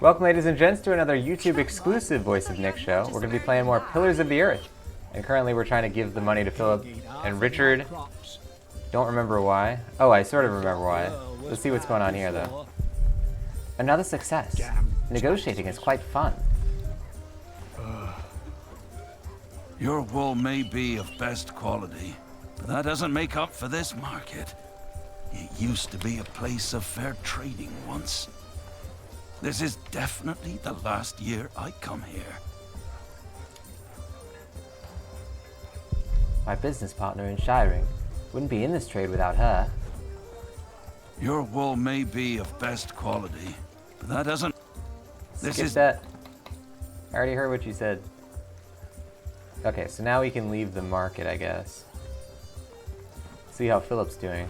Welcome, ladies and gents, to another YouTube exclusive Voice of Nick show. We're going to be playing more Pillars of the Earth. And currently we're trying to give the money to Philip and Richard. Don't remember why. Oh, I sort of remember why. Let's see what's going on here, though. Another success. Negotiating is quite fun. Your wool may be of best quality, but that doesn't make up for this market. It used to be a place of fair trading once. This is definitely the last year I come here. My business partner in shiring. Wouldn't be in this trade without her. Your wool may be of best quality, but that doesn't... Skip that. I already heard what you said. Okay, so now we can leave the market, I guess. See how Philip's doing.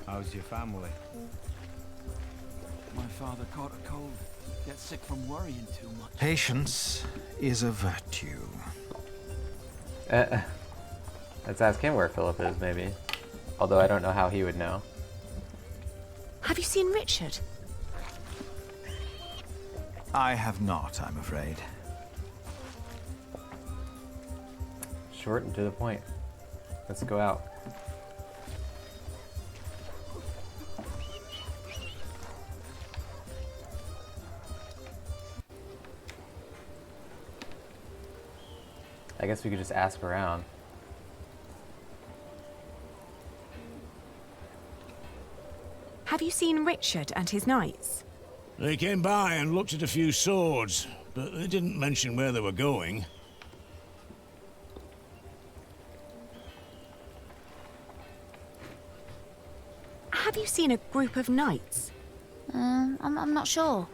How's your family? My father caught a cold. Gets sick from worrying too much. Patience is a virtue. Let's ask him where Philip is, maybe. Although I don't know how he would know. Have you seen Richard? I have not, I'm afraid. Short and to the point. Let's go out. I guess we could just ask around. Have you seen Richard and his knights? They came by and looked at a few swords, but they didn't mention where they were going. Have you seen a group of knights? I'm not sure.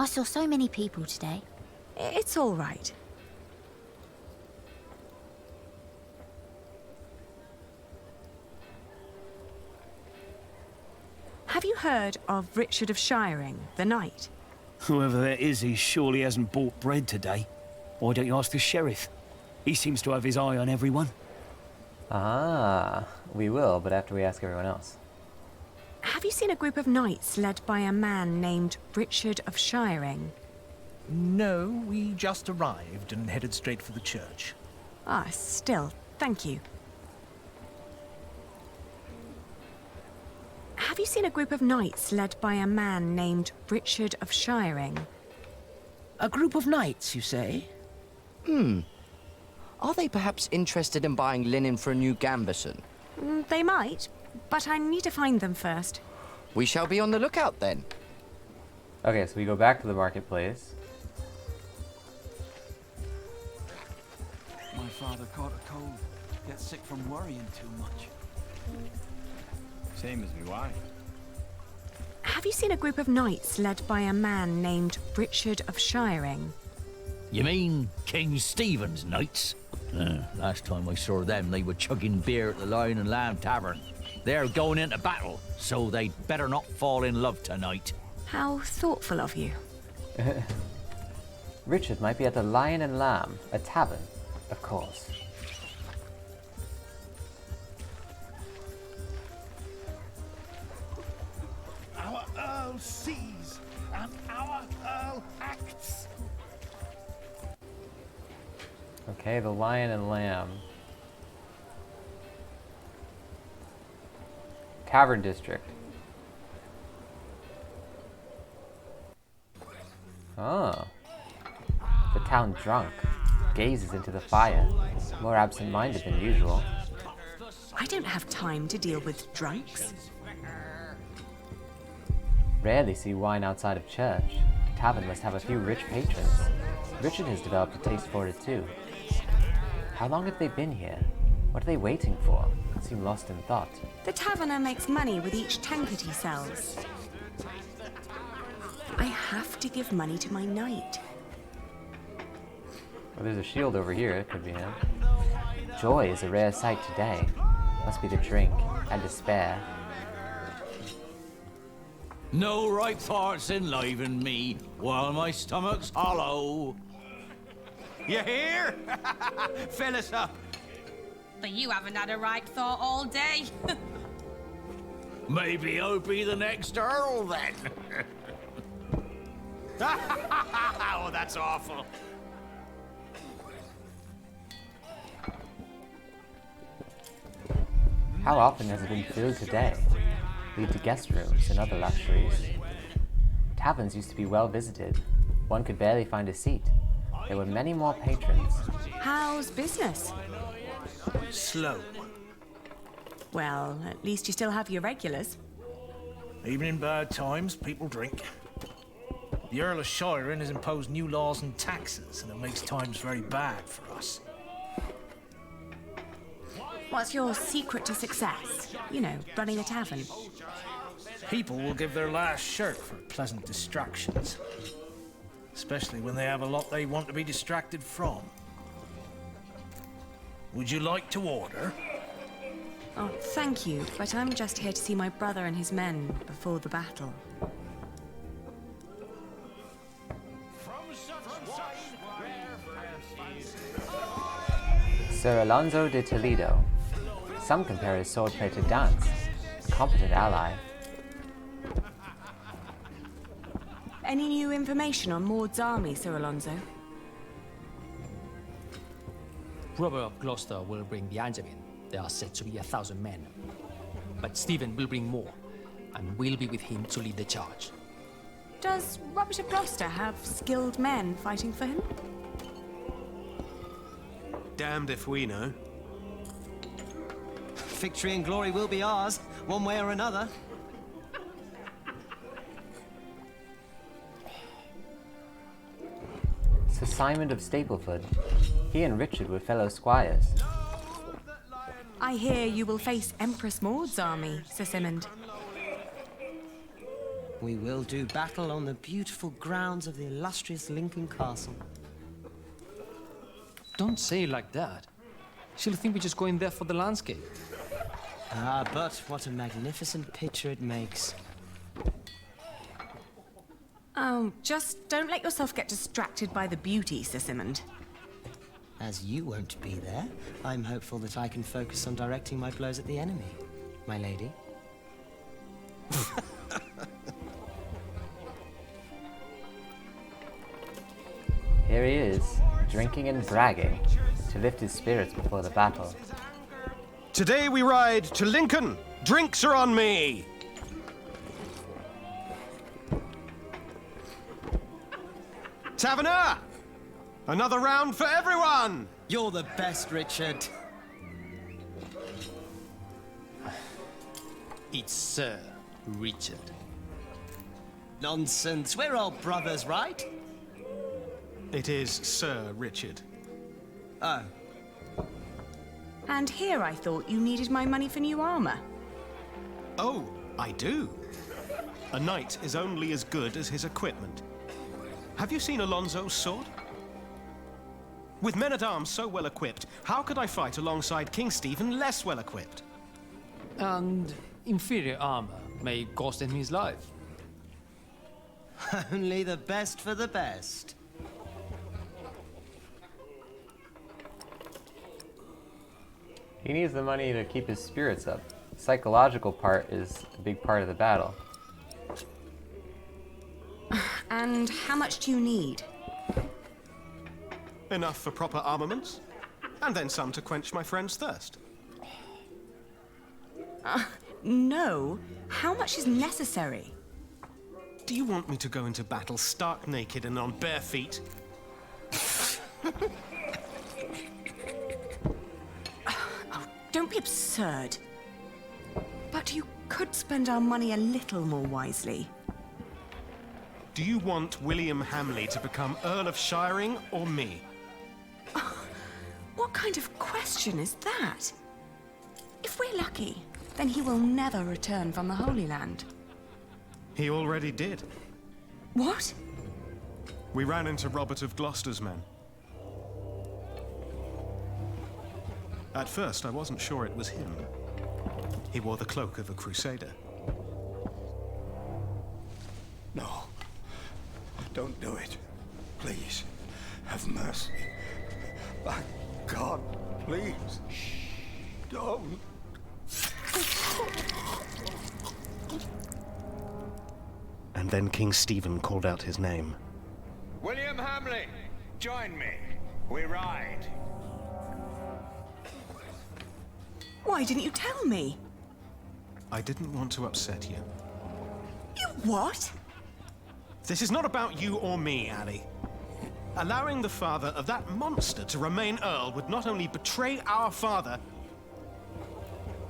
I saw so many people today. It's all right. Have you heard of Richard of Shiring, the knight? Whoever that is, he surely hasn't bought bread today. Why don't you ask the sheriff? He seems to have his eye on everyone. Ah, we will, but after we ask everyone else. Have you seen a group of knights led by a man named Richard of Shiring? No, we just arrived and headed straight for the church. Ah, still, thank you. Have you seen a group of knights led by a man named Richard of Shiring? A group of knights, you say? Are they perhaps interested in buying linen for a new gambeson? They might, but I need to find them first. We shall be on the lookout then. Okay, so we go back to the marketplace. My father caught a cold. Gets sick from worrying too much. Same as me wife. Have you seen a group of knights led by a man named Richard of Shiring? You mean King Stephen's knights? Last time I saw them, they were chugging beer at the Lion and Lamb Tavern. They're going into battle, so they'd better not fall in love tonight. How thoughtful of you. Richard might be at the Lion and Lamb, a tavern, of course. Our Earl sees, and our Earl acts. Okay, the Lion and Lamb. Tavern District. Oh. The town drunk gazes into the fire, more absent-minded than usual. I don't have time to deal with drunks. Rarely see wine outside of church. The tavern must have a few rich patrons. Richard has developed a taste for it too. How long have they been here? What are they waiting for? Seem lost in thought. The taverner makes money with each tankard he sells. I have to give money to my knight. Well, there's a shield over here. It could be him. Joy is a rare sight today. Must be the drink and despair. No ripe thoughts enliven me, while my stomach's hollow. You hear? Fill us up. But you haven't had a ripe thought all day. Maybe I'll be the next Earl then. Oh, that's awful. How often has it been filled today? Lead to guest rooms and other luxuries. Taverns used to be well visited. One could barely find a seat. There were many more patrons. How's business? Slow. Well, at least you still have your regulars. Even in bad times, people drink. The Earl of Shiren has imposed new laws and taxes, and it makes times very bad for us. What's your secret to success? You know, running a tavern. People will give their last shirt for pleasant distractions. Especially when they have a lot they want to be distracted from. Would you like to order? Oh, thank you, but I'm just here to see my brother and his men before the battle. Sir Alonso de Toledo. Some compare his swordplay to dance. A competent ally. Any new information on Maud's army, Sir Alonso? Robert of Gloucester will bring the Angevin. There are said to be 1,000 men. But Stephen will bring more, and we'll be with him to lead the charge. Does Robert of Gloucester have skilled men fighting for him? Damned if we know. Victory and glory will be ours, one way or another. Sir Simon of Stapleford. He and Richard were fellow squires. I hear you will face Empress Maud's army, Sir Simond. We will do battle on the beautiful grounds of the illustrious Lincoln Castle. Don't say it like that. She'll think we're just going there for the landscape. Ah, but what a magnificent picture it makes. Oh, just don't let yourself get distracted by the beauty, Sir Simond. As you won't be there, I'm hopeful that I can focus on directing my blows at the enemy, my lady. Here he is, drinking and bragging, to lift his spirits before the battle. Today we ride to Lincoln. Drinks are on me. Taverner! Another round for everyone! You're the best, Richard. It's Sir Richard. Nonsense. We're all brothers, right? It is Sir Richard. Oh. And here I thought you needed my money for new armor. Oh, I do. A knight is only as good as his equipment. Have you seen Alonso's sword? With men-at-arms so well equipped, how could I fight alongside King Stephen less well equipped? And inferior armor may cost him his life. Only the best for the best. He needs the money to keep his spirits up. The psychological part is a big part of the battle. And how much do you need? Enough for proper armaments, and then some to quench my friend's thirst. No. How much is necessary? Do you want me to go into battle stark naked and on bare feet? Don't be absurd. But you could spend our money a little more wisely. Do you want William Hamley to become Earl of Shiring or me? What kind of question is that? If we're lucky, then he will never return from the Holy Land. He already did. What? We ran into Robert of Gloucester's men. At first, I wasn't sure it was him. He wore the cloak of a crusader. No. Don't do it. Please. Have mercy. My God, please. Don't. then King Stephen called out his name. William Hamley, join me. We ride. Why didn't you tell me? I didn't want to upset you. You what? This is not about you or me, Ali. Allowing the father of that monster to remain Earl would not only betray our father,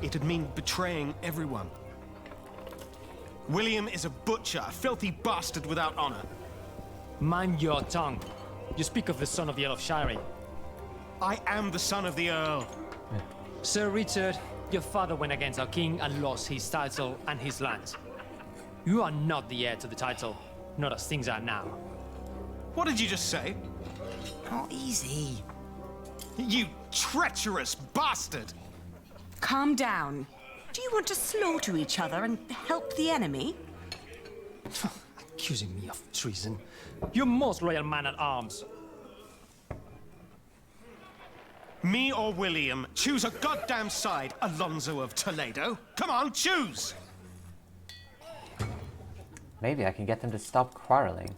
it'd mean betraying everyone. William is a butcher, a filthy bastard without honor. Mind your tongue. You speak of the son of the Earl of Shirey. I am the son of the Earl. Sir Richard, your father went against our king and lost his title and his lands. You are not the heir to the title, not as things are now. What did you just say? Oh, easy. You treacherous bastard! Calm down. Do you want to slaughter each other and help the enemy? Accusing me of treason. You're most loyal man at arms. Me or William? Choose a goddamn side, Alonso of Toledo. Come on, choose! Maybe I can get them to stop quarreling.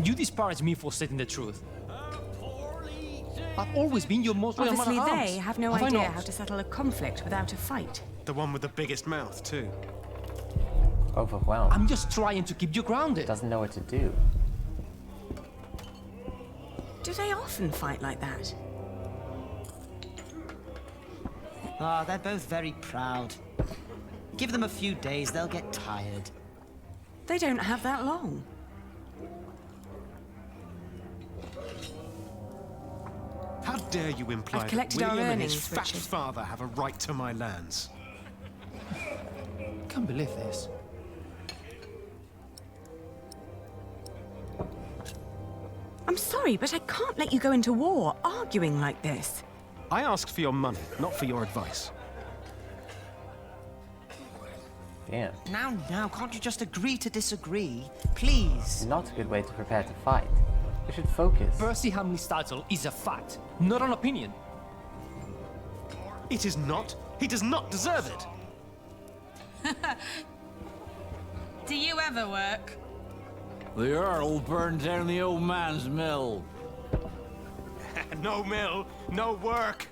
You disparage me for stating the truth. I've always been your most loyal man Obviously, at arms. they have no Have I idea not? how to settle a conflict without a fight. The one with the biggest mouth, too. Overwhelmed. I'm just trying to keep you grounded. Doesn't know what to do. Do they often fight like that? Ah, they're both very proud. Give them a few days, they'll get tired. They don't have that long. How dare you imply I've that collected our William and his earnings, fat Richard. father have a right to my lands? Can't believe this. I'm sorry, but I can't let you go into war arguing like this. I asked for your money, not for your advice. Damn. Now, can't you just agree to disagree? Please. Not a good way to prepare to fight. We should focus. Percy Hamley's title is a fact, not an opinion. It is not. He does not deserve it. Do you ever work? The Earl burned down the old man's mill. No mill, no work.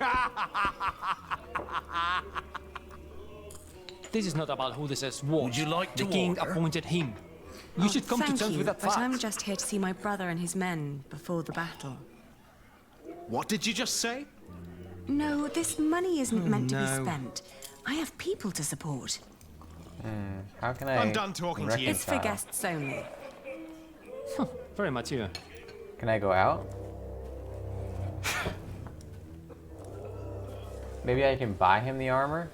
This is not about who deserves war. Would you like The to king order? appointed him. You should come to Thank terms you, with that but fact. I'm just here to see my brother and his men before the battle. What did you just say? No, this money isn't meant to be no. spent. I have people to support. How can I I'm done talking to you. It's for reconcile? guests only. Very mature. Can I go out? Maybe I can buy him the armor?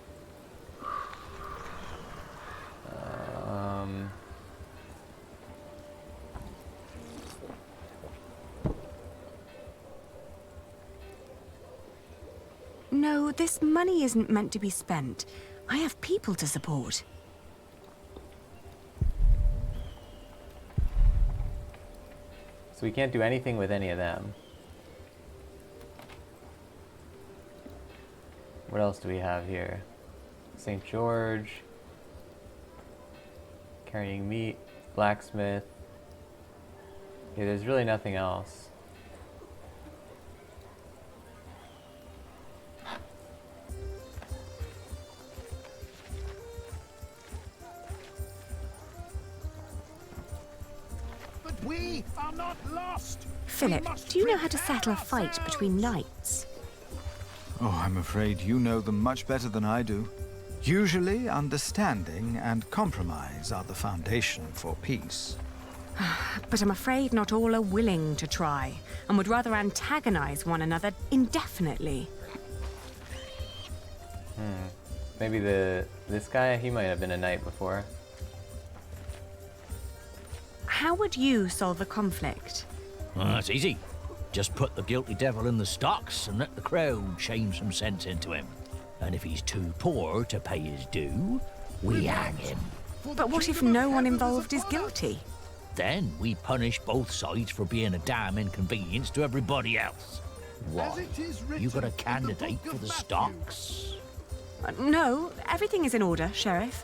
No, this money isn't meant to be spent. I have people to support. So we can't do anything with any of them. What else do we have here? St. George. Carrying meat. Blacksmith. Yeah, there's really nothing else. But we are not lost. Philip, do you know how to settle a fight between knights? Oh, I'm afraid you know them much better than I do. Usually, understanding and compromise are the foundation for peace. But I'm afraid not all are willing to try, and would rather antagonize one another indefinitely. Maybe this guy, he might have been a knight before. How would you solve a conflict? Well, that's easy. Just put the guilty devil in the stocks and let the crowd shame some sense into him. And if he's too poor to pay his due, we hang him. But what if no one involved is guilty? Then we punish both sides for being a damn inconvenience to everybody else. Why? You got a candidate for the stocks? No, everything is in order, Sheriff.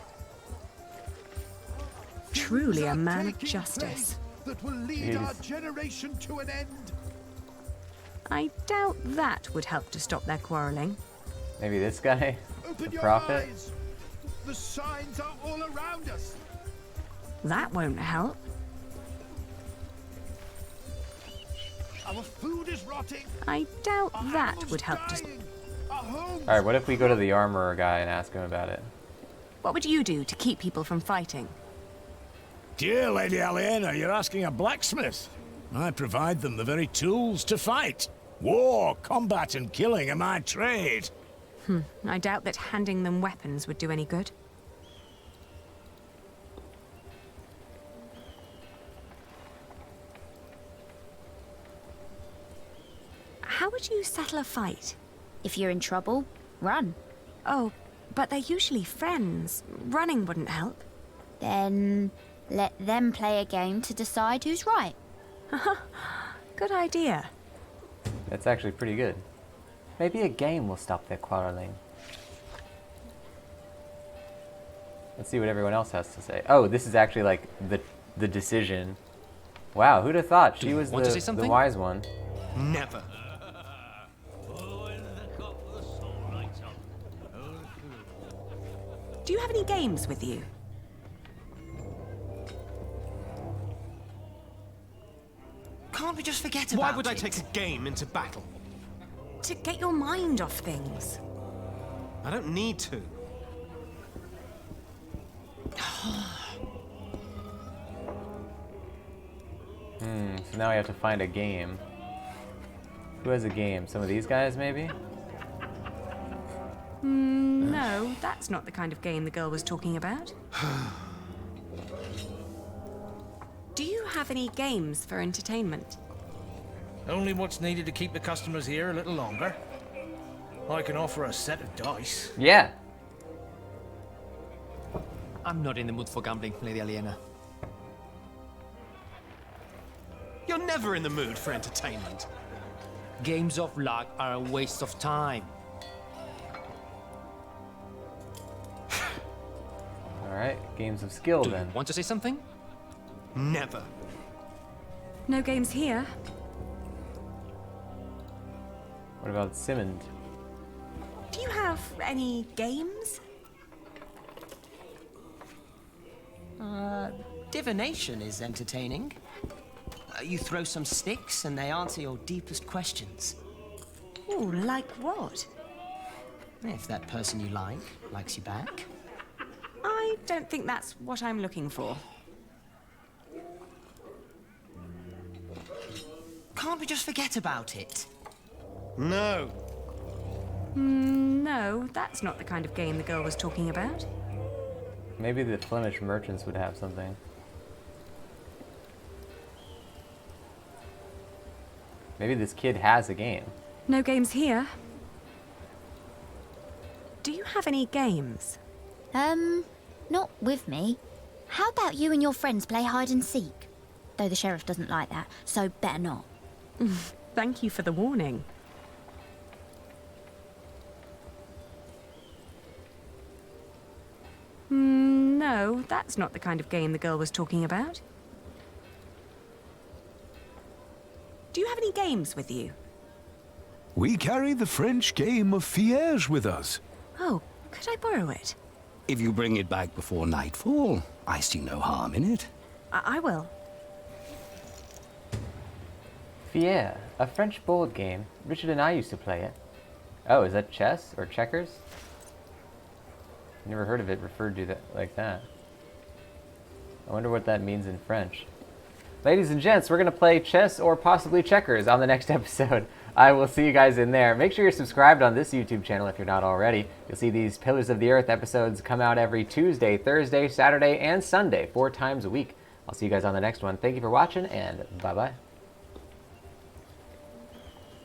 Truly a man of justice. That will lead our generation to an end. I doubt that would help to stop their quarreling. Maybe this guy? Open The your prophet? eyes. The signs are all around us. That won't help. Our food is rotting. I doubt that would help to... Alright, what if we go to the armorer guy and ask him about it? What would you do to keep people from fighting? Dear Lady Aliena, you're asking a blacksmith. I provide them the very tools to fight. War, combat, and killing are my trade. I doubt that handing them weapons would do any good. How would you settle a fight? If you're in trouble, run. Oh, but they're usually friends. Running wouldn't help. Then let them play a game to decide who's right. Good idea. That's actually pretty good. Maybe a game will stop their quarreling. Let's see what everyone else has to say. Oh, this is actually like the decision. Wow, who'd have thought? She was the wise one. Never. Do you have any games with you? Can't we just forget about it? Why would I take a game into battle? To get your mind off things. I don't need to. So now we have to find a game. Who has a game? Some of these guys, maybe? No, that's not the kind of game the girl was talking about. Do you have any games for entertainment? Only what's needed to keep the customers here a little longer. I can offer a set of dice. Yeah. I'm not in the mood for gambling, Lady Aliena. You're never in the mood for entertainment. Games of luck are a waste of time. Alright, games of skill then. Want to say something? Never. No games here. What about Simmond? Do you have any games? Divination is entertaining. You throw some sticks and they answer your deepest questions. Oh, like what? If that person you like likes you back. I don't think that's what I'm looking for. Can't we just forget about it? No. No, that's not the kind of game the girl was talking about. Maybe the Flemish merchants would have something. Maybe this kid has a game. No games here. Do you have any games? Not with me. How about you and your friends play hide and seek? Though the sheriff doesn't like that, so better not. Thank you for the warning. No, that's not the kind of game the girl was talking about. Do you have any games with you? We carry the French game of Fiège with us. Oh, could I borrow it? If you bring it back before nightfall, I see no harm in it. I will. Fier, a French board game. Richard and I used to play it. Oh, is that chess or checkers? Never heard of it referred to that like that. I wonder what that means in French. Ladies and gents, we're going to play chess or possibly checkers on the next episode. I will see you guys in there. Make sure you're subscribed on this YouTube channel if you're not already. You'll see these Pillars of the Earth episodes come out every Tuesday, Thursday, Saturday, and Sunday, 4 times a week. I'll see you guys on the next one. Thank you for watching, and bye-bye.